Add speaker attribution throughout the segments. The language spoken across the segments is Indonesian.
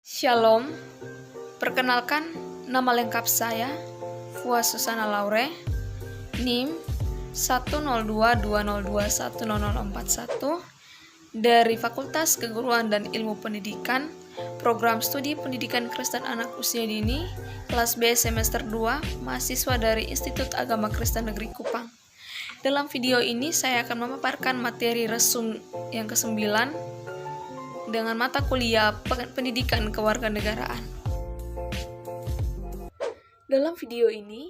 Speaker 1: Shalom, perkenalkan nama lengkap saya Fua Susana Laure, NIM 10220210041 dari Fakultas Keguruan dan Ilmu Pendidikan, Program Studi Pendidikan Kristen Anak Usia Dini, kelas B semester 2, mahasiswa dari Institut Agama Kristen Negeri Kupang. Dalam video ini saya akan memaparkan materi resum yang ke-9 dengan mata kuliah Pendidikan Kewarganegaraan. Dalam video ini,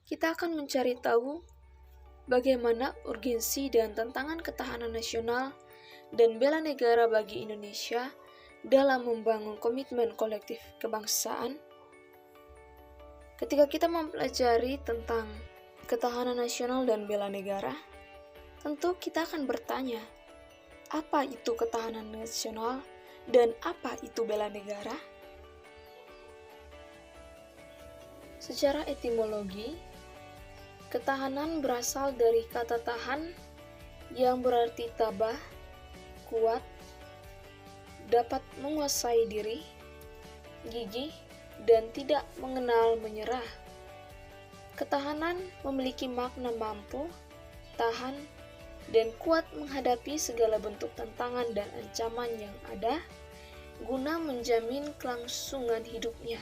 Speaker 1: kita akan mencari tahu bagaimana urgensi dan tantangan ketahanan nasional dan bela negara bagi Indonesia dalam membangun komitmen kolektif kebangsaan. Ketika kita mempelajari tentang ketahanan nasional dan bela negara, tentu kita akan bertanya, apa itu ketahanan nasional dan apa itu bela negara? Secara etimologi, ketahanan berasal dari kata tahan yang berarti tabah, kuat, dapat menguasai diri, gigih, dan tidak mengenal menyerah. Ketahanan memiliki makna mampu, tahan, dan kuat menghadapi segala bentuk tantangan dan ancaman yang ada guna menjamin kelangsungan hidupnya.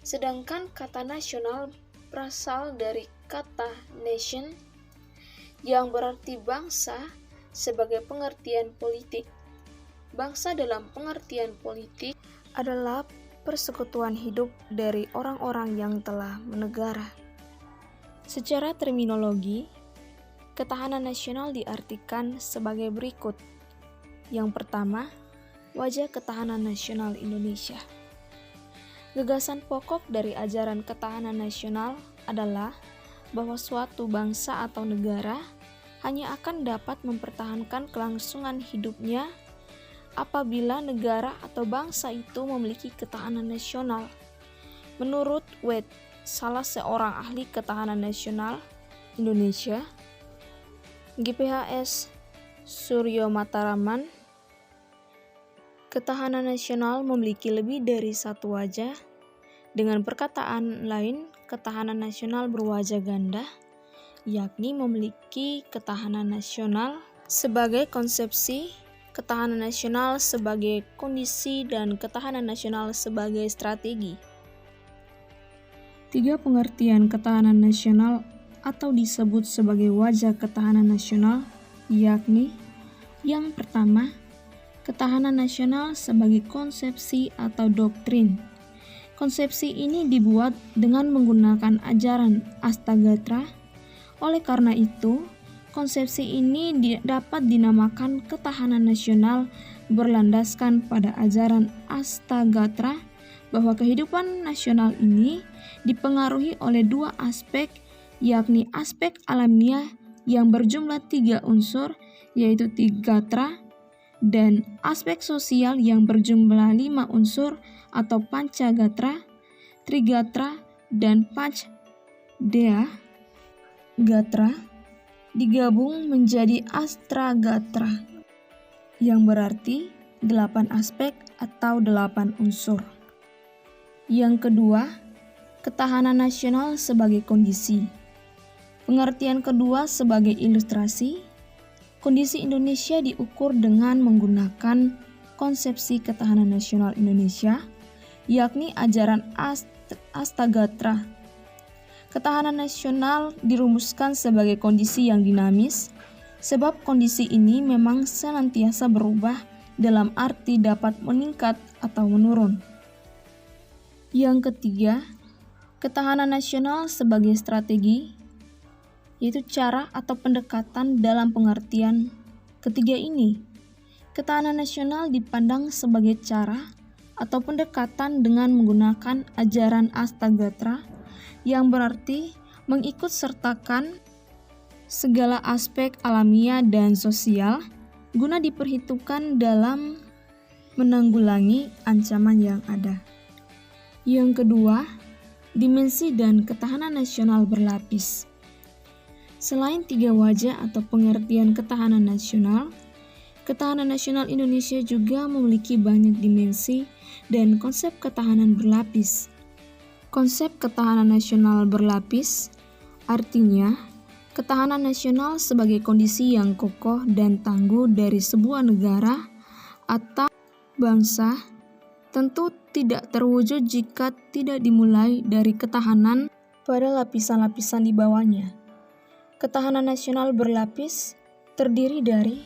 Speaker 1: Sedangkan kata nasional berasal dari kata nation yang berarti bangsa sebagai pengertian politik. Bangsa dalam pengertian politik adalah persekutuan hidup dari orang-orang yang telah menegara. Secara terminologi, ketahanan nasional diartikan sebagai berikut. Yang pertama, wajah ketahanan nasional Indonesia. Gagasan pokok dari ajaran ketahanan nasional adalah bahwa suatu bangsa atau negara hanya akan dapat mempertahankan kelangsungan hidupnya apabila negara atau bangsa itu memiliki ketahanan nasional. Menurut Wade, salah seorang ahli ketahanan nasional Indonesia, GPHS Suryo Mataraman, ketahanan nasional memiliki lebih dari satu wajah. Dengan perkataan lain, ketahanan nasional berwajah ganda, yakni memiliki ketahanan nasional sebagai konsepsi, ketahanan nasional sebagai kondisi, dan ketahanan nasional sebagai strategi. 3 pengertian ketahanan nasional atau disebut sebagai wajah ketahanan nasional, yakni yang pertama, ketahanan nasional sebagai konsepsi atau doktrin. Konsepsi ini dibuat dengan menggunakan ajaran Astagatra. Oleh karena itu, konsepsi ini dapat dinamakan ketahanan nasional berlandaskan pada ajaran Astagatra bahwa kehidupan nasional ini dipengaruhi oleh 2 aspek, yakni aspek alamiah yang berjumlah 3 unsur, yaitu Tigatra, dan aspek sosial yang berjumlah 5 unsur atau Pancagatra, Trigatra, dan Panchdea Gatra, digabung menjadi Astragatra, yang berarti 8 aspek atau 8 unsur. Yang kedua, ketahanan nasional sebagai kondisi. Pengertian kedua sebagai ilustrasi, kondisi Indonesia diukur dengan menggunakan konsepsi ketahanan nasional Indonesia, yakni ajaran Astagatra. Ketahanan nasional dirumuskan sebagai kondisi yang dinamis, sebab kondisi ini memang senantiasa berubah dalam arti dapat meningkat atau menurun. Yang ketiga, ketahanan nasional sebagai strategi, yaitu cara atau pendekatan dalam pengertian ketiga ini. Ketahanan nasional dipandang sebagai cara atau pendekatan dengan menggunakan ajaran Astagatra, yang berarti mengikut sertakan segala aspek alamiah dan sosial guna diperhitungkan dalam menanggulangi ancaman yang ada. Yang kedua, dimensi dan ketahanan nasional berlapis. Selain 3 wajah atau pengertian ketahanan nasional Indonesia juga memiliki banyak dimensi dan konsep ketahanan berlapis. Konsep ketahanan nasional berlapis artinya ketahanan nasional sebagai kondisi yang kokoh dan tangguh dari sebuah negara atau bangsa tentu tidak terwujud jika tidak dimulai dari ketahanan pada lapisan-lapisan di bawahnya. Ketahanan nasional berlapis terdiri dari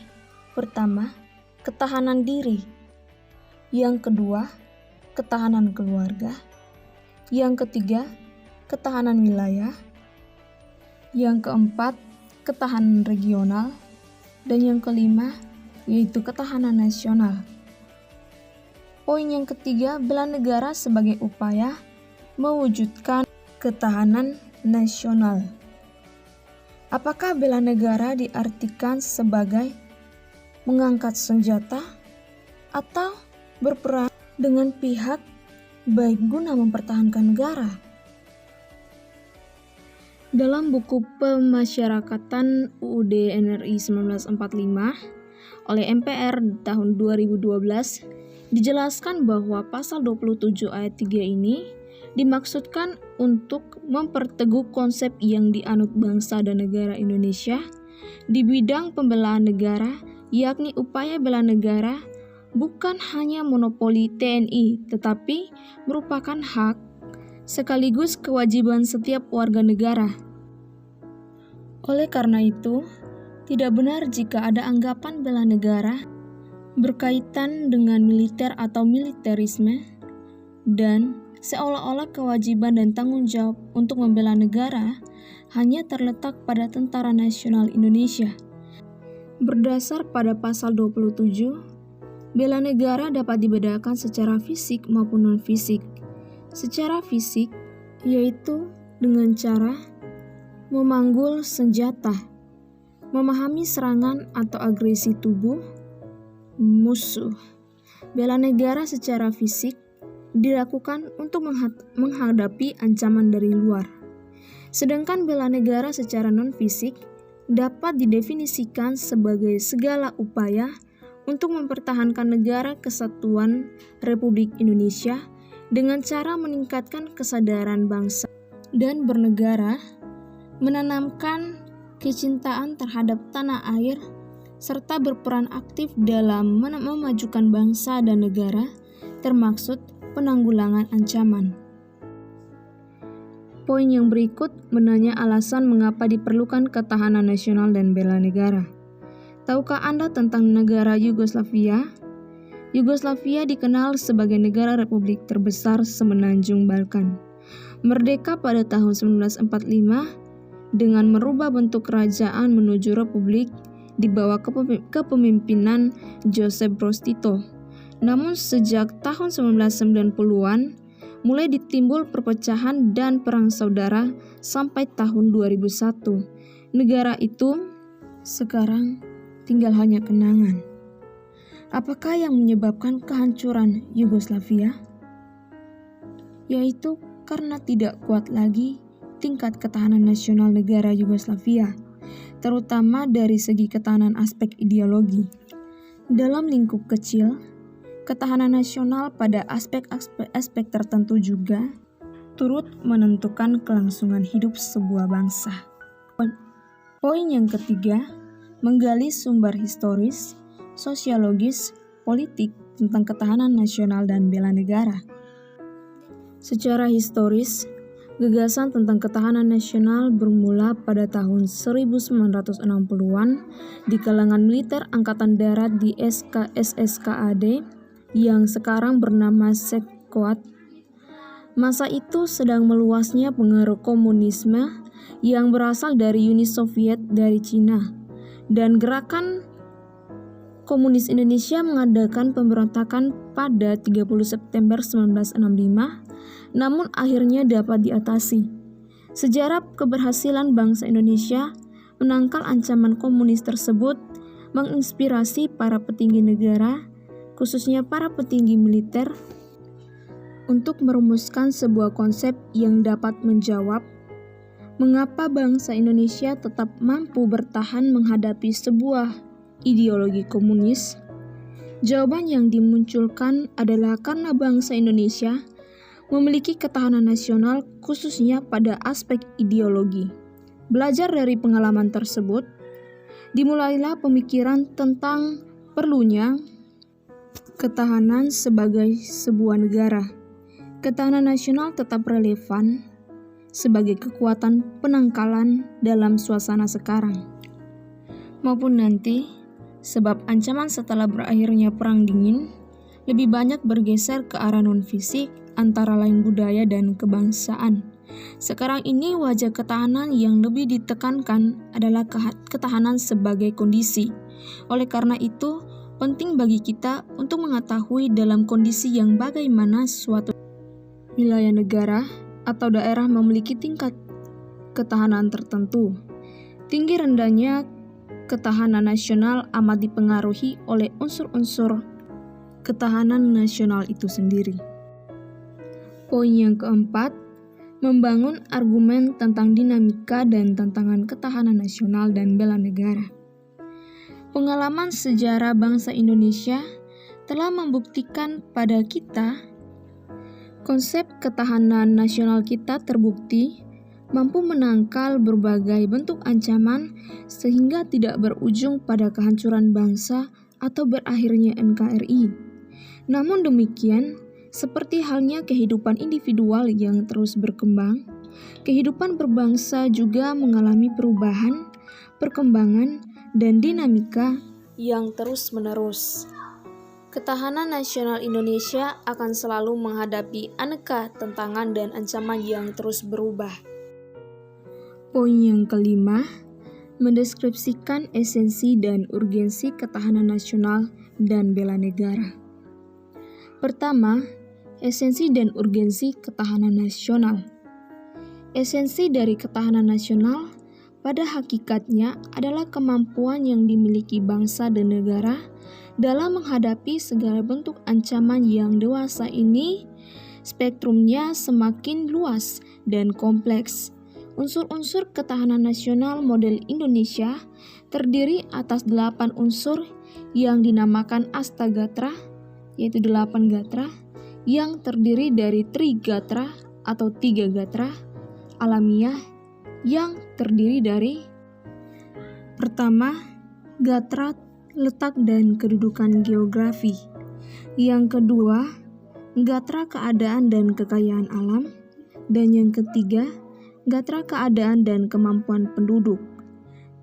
Speaker 1: pertama, ketahanan diri, yang kedua, ketahanan keluarga, yang ketiga, ketahanan wilayah, yang keempat, ketahanan regional, dan yang kelima, yaitu ketahanan nasional. Poin yang ketiga, bela negara sebagai upaya mewujudkan ketahanan nasional. Apakah bela negara diartikan sebagai mengangkat senjata atau berperang dengan pihak baik guna mempertahankan negara? Dalam buku Pemasyarakatan UUD NRI 1945 oleh MPR tahun 2012 dijelaskan bahwa pasal 27 ayat 3 ini dimaksudkan untuk memperteguh konsep yang dianut bangsa dan negara Indonesia di bidang pembelaan negara, yakni upaya bela negara bukan hanya monopoli TNI, tetapi merupakan hak sekaligus kewajiban setiap warga negara. Oleh karena itu, tidak benar jika ada anggapan bela negara berkaitan dengan militer atau militerisme dan seolah-olah kewajiban dan tanggung jawab untuk membela negara hanya terletak pada Tentara Nasional Indonesia. Berdasar pada pasal 27, bela negara dapat dibedakan secara fisik maupun non-fisik. Secara fisik, yaitu dengan cara memanggul senjata, memahami serangan atau agresi tubuh musuh. Bela negara secara fisik dilakukan untuk menghadapi ancaman dari luar. Sedangkan bela negara secara non-fisik dapat didefinisikan sebagai segala upaya untuk mempertahankan negara kesatuan Republik Indonesia dengan cara meningkatkan kesadaran bangsa dan bernegara, menanamkan kecintaan terhadap tanah air, serta berperan aktif dalam memajukan bangsa dan negara, termaksud penanggulangan ancaman. Poin yang berikut menanya alasan mengapa diperlukan ketahanan nasional dan bela negara. Tahukah Anda tentang negara Yugoslavia? Yugoslavia dikenal sebagai negara republik terbesar semenanjung Balkan. Merdeka pada tahun 1945 dengan merubah bentuk kerajaan menuju republik di bawah kepemimpinan Josip Broz Tito. Namun sejak tahun 1990-an mulai ditimbul perpecahan dan perang saudara sampai tahun 2001. Negara itu sekarang tinggal hanya kenangan. Apakah yang menyebabkan kehancuran Yugoslavia? Yaitu karena tidak kuat lagi tingkat ketahanan nasional negara Yugoslavia, terutama dari segi ketahanan aspek ideologi. Dalam lingkup kecil, ketahanan nasional pada aspek tertentu juga turut menentukan kelangsungan hidup sebuah bangsa. Poin yang ketiga, menggali sumber historis, sosiologis, politik tentang ketahanan nasional dan bela negara. Secara historis, gagasan tentang ketahanan nasional bermula pada tahun 1960-an di kalangan militer Angkatan Darat di SSKAD yang sekarang bernama Sekkoat. Masa itu sedang meluasnya pengaruh komunisme yang berasal dari Uni Soviet dari Cina, dan gerakan Komunis Indonesia mengadakan pemberontakan pada 30 September 1965, namun akhirnya dapat diatasi. Sejarah keberhasilan bangsa Indonesia menangkal ancaman komunis tersebut menginspirasi para petinggi negara, khususnya para petinggi militer, untuk merumuskan sebuah konsep yang dapat menjawab mengapa bangsa Indonesia tetap mampu bertahan menghadapi sebuah ideologi komunis Jawaban yang dimunculkan adalah karena bangsa Indonesia memiliki ketahanan nasional khususnya pada aspek ideologi. Belajar dari pengalaman tersebut, dimulailah pemikiran tentang perlunya ketahanan sebagai sebuah negara. Ketahanan nasional tetap relevan sebagai kekuatan penangkalan dalam suasana sekarang maupun nanti, sebab ancaman setelah berakhirnya Perang Dingin lebih banyak bergeser ke arah non-fisik antara lain budaya dan kebangsaan. Sekarang ini wajah ketahanan yang lebih ditekankan adalah ketahanan sebagai kondisi. Oleh karena itu, penting bagi kita untuk mengetahui dalam kondisi yang bagaimana suatu wilayah negara atau daerah memiliki tingkat ketahanan tertentu. Tinggi rendahnya ketahanan nasional amat dipengaruhi oleh unsur-unsur ketahanan nasional itu sendiri. Poin yang keempat, membangun argumen tentang dinamika dan tantangan ketahanan nasional dan bela negara. Pengalaman sejarah bangsa Indonesia telah membuktikan pada kita konsep ketahanan nasional kita terbukti mampu menangkal berbagai bentuk ancaman sehingga tidak berujung pada kehancuran bangsa atau berakhirnya NKRI. Namun demikian, seperti halnya kehidupan individual yang terus berkembang, kehidupan berbangsa juga mengalami perubahan, perkembangan, dan dinamika yang terus-menerus. Ketahanan nasional Indonesia akan selalu menghadapi aneka tantangan dan ancaman yang terus berubah. Poin yang kelima, mendeskripsikan esensi dan urgensi ketahanan nasional dan bela negara. Pertama, esensi dan urgensi ketahanan nasional. Esensi dari ketahanan nasional pada hakikatnya adalah kemampuan yang dimiliki bangsa dan negara dalam menghadapi segala bentuk ancaman yang dewasa ini. Spektrumnya semakin luas dan kompleks. Unsur-unsur ketahanan nasional model Indonesia terdiri atas 8 unsur yang dinamakan Astagatra, yaitu 8 gatra, yang terdiri dari Trigatra atau 3 gatra, alamiah, yang terdiri dari pertama, gatra letak dan kedudukan geografi. Yang kedua, gatra keadaan dan kekayaan alam. Dan yang ketiga, gatra keadaan dan kemampuan penduduk.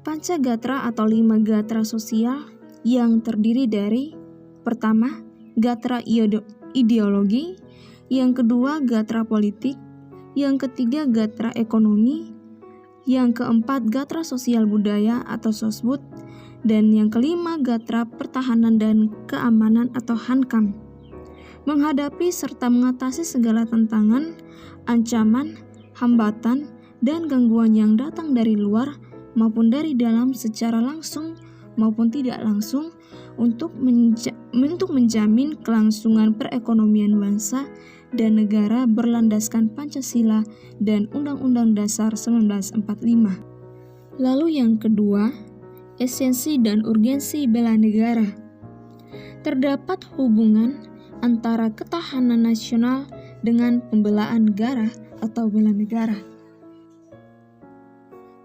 Speaker 1: Pancagatra atau 5 gatra sosial yang terdiri dari pertama, gatra ideologi, yang kedua, gatra politik, yang ketiga, gatra ekonomi, yang keempat, gatra sosial budaya atau sosbud, dan yang kelima, gatra pertahanan dan keamanan atau hankam. Menghadapi serta mengatasi segala tantangan, ancaman, hambatan, dan gangguan yang datang dari luar maupun dari dalam secara langsung maupun tidak langsung untuk menjamin kelangsungan perekonomian bangsa dan negara berlandaskan Pancasila dan Undang-Undang Dasar 1945. Lalu yang kedua, esensi dan urgensi bela negara. Terdapat hubungan antara ketahanan nasional dengan pembelaan negara atau bela negara.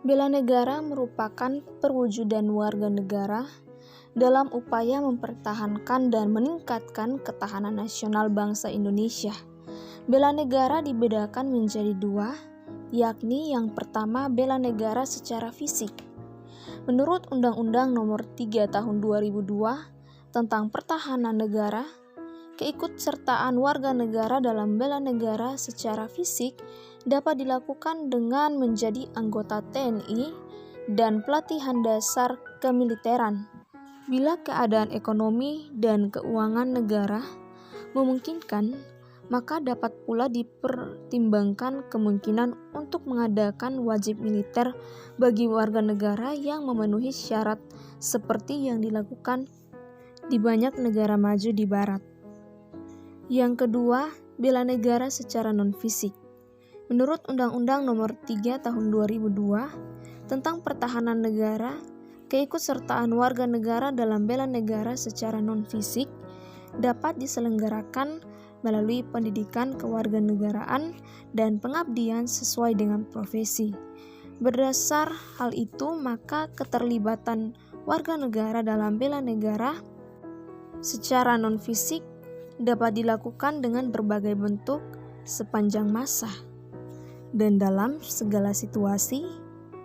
Speaker 1: Bela negara merupakan perwujudan warga negara dalam upaya mempertahankan dan meningkatkan ketahanan nasional bangsa Indonesia. Bela negara dibedakan menjadi 2, yakni yang pertama bela negara secara fisik. Menurut Undang-Undang Nomor 3 Tahun 2002 tentang Pertahanan Negara, keikutsertaan warga negara dalam bela negara secara fisik dapat dilakukan dengan menjadi anggota TNI dan pelatihan dasar kemiliteran. Bila keadaan ekonomi dan keuangan negara memungkinkan, maka dapat pula dipertimbangkan kemungkinan untuk mengadakan wajib militer bagi warga negara yang memenuhi syarat seperti yang dilakukan di banyak negara maju di barat. Yang kedua, bela negara secara non-fisik. Menurut Undang-Undang Nomor 3 Tahun 2002 tentang Pertahanan Negara, keikutsertaan warga negara dalam bela negara secara non-fisik dapat diselenggarakan melalui pendidikan kewarganegaraan dan pengabdian sesuai dengan profesi. Berdasar hal itu, maka keterlibatan warga negara dalam bela negara secara non-fisik dapat dilakukan dengan berbagai bentuk sepanjang masa dan dalam segala situasi,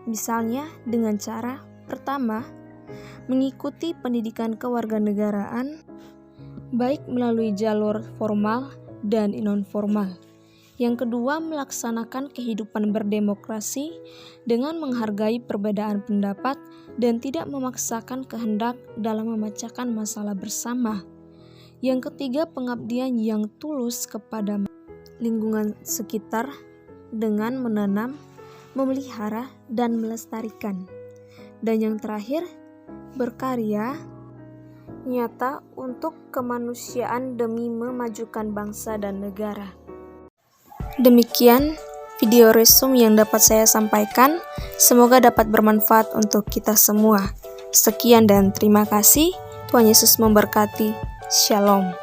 Speaker 1: misalnya dengan cara pertama, mengikuti pendidikan kewarganegaraan baik melalui jalur formal dan non-formal. Yang kedua, melaksanakan kehidupan berdemokrasi dengan menghargai perbedaan pendapat dan tidak memaksakan kehendak dalam memecahkan masalah bersama. Yang ketiga, pengabdian yang tulus kepada lingkungan sekitar dengan menanam, memelihara, dan melestarikan. Dan yang terakhir, berkarya nyata untuk kemanusiaan demi memajukan bangsa dan negara. Demikian video resume yang dapat saya sampaikan. Semoga dapat bermanfaat untuk kita semua. Sekian dan terima kasih. Tuhan Yesus memberkati. Shalom.